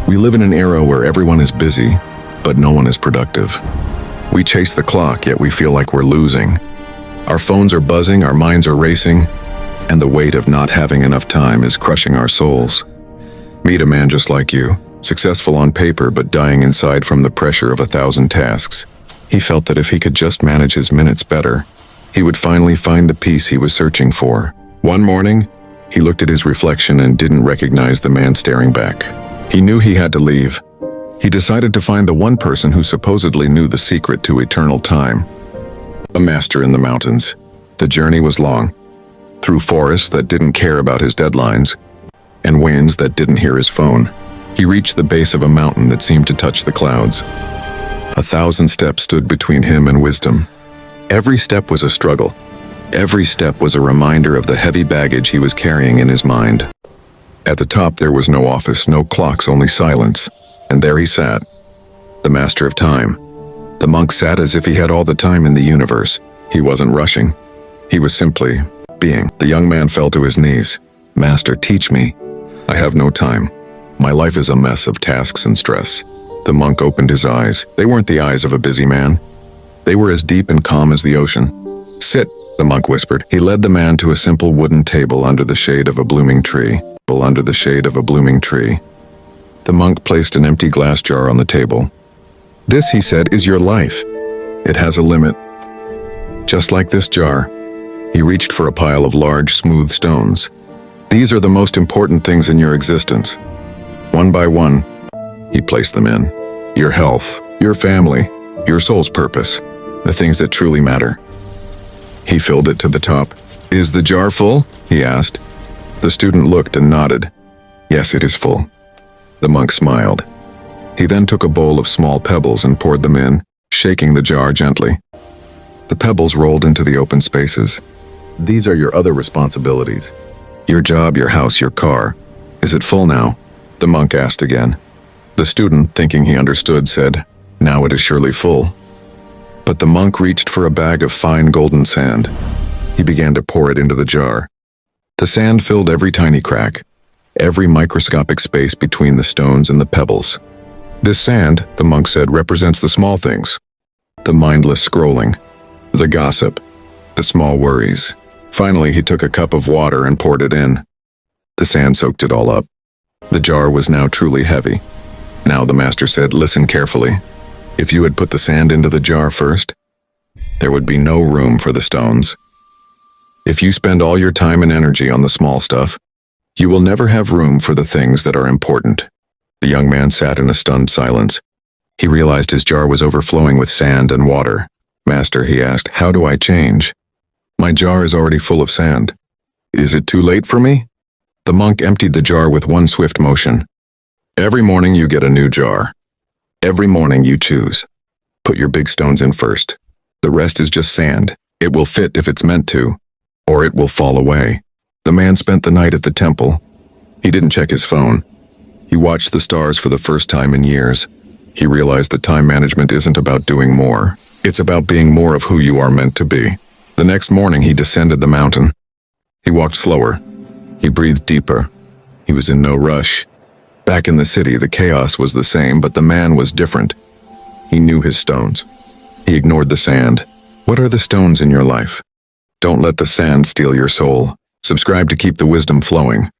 We live in an era where everyone is busy, but no one is productive. We chase the clock, yet we feel like we're losing. Our phones are buzzing, our minds are racing, and the weight of not having enough time is crushing our souls. Meet a man just like you, successful on paper but dying inside from the pressure of 1,000 tasks. He felt that if he could just manage his minutes better, he would finally find the peace he was searching for. One morning, he looked at his reflection and didn't recognize the man staring back. He knew he had to leave. He decided to find the one person who supposedly knew the secret to eternal time. A master in the mountains. The journey was long, through forests that didn't care about his deadlines, and winds that didn't hear his phone. He reached the base of a mountain that seemed to touch the clouds. 1,000 steps stood between him and wisdom. Every step was a struggle. Every step was a reminder of the heavy baggage he was carrying in his mind. At the top there was no office, no clocks, only silence. And there he sat, the master of time. The monk sat as if he had all the time in the universe. He wasn't rushing. He was simply being. The young man fell to his knees. "Master, teach me. I have no time. My life is a mess of tasks and stress." The monk opened his eyes. They weren't the eyes of a busy man. They were as deep and calm as the ocean. "Sit," the monk whispered. He led the man to a simple wooden table under the shade of a blooming tree. Under the shade of a blooming tree. The monk placed an empty glass jar on the table. "This," he said, "is your life. It has a limit. Just like this jar." He reached for a pile of large, smooth stones. "These are the most important things in your existence." One by one, he placed them in. Your health, your family, your soul's purpose, the things that truly matter. He filled it to the top. "Is the jar full?" he asked. The student looked and nodded. "Yes, it is full." The monk smiled. He then took a bowl of small pebbles and poured them in, shaking the jar gently. The pebbles rolled into the open spaces. "These are your other responsibilities. Your job, your house, your car. Is it full now?" the monk asked again. The student, thinking he understood, said, "Now it is surely full." But the monk reached for a bag of fine golden sand. He began to pour it into the jar. The sand filled every tiny crack, every microscopic space between the stones and the pebbles. "This sand," the monk said, "represents the small things. The mindless scrolling, the gossip, the small worries." Finally, he took a cup of water and poured it in. The sand soaked it all up. The jar was now truly heavy. Now, the master said, "Listen carefully. If you had put the sand into the jar first, there would be no room for the stones. If you spend all your time and energy on the small stuff, you will never have room for the things that are important." The young man sat in a stunned silence. He realized his jar was overflowing with sand and water. "Master," he asked, "how do I change? My jar is already full of sand. Is it too late for me?" The monk emptied the jar with one swift motion. "Every morning you get a new jar. Every morning you choose. Put your big stones in first. The rest is just sand. It will fit if it's meant to, or it will fall away." The man spent the night at the temple. He didn't check his phone. He watched the stars for the first time in years. He realized that time management isn't about doing more. It's about being more of who you are meant to be. The next morning he descended the mountain. He walked slower. He breathed deeper. He was in no rush. Back in the city, the chaos was the same, but the man was different. He knew his stones. He ignored the sand. What are the stones in your life? Don't let the sand steal your soul. Subscribe to keep the wisdom flowing.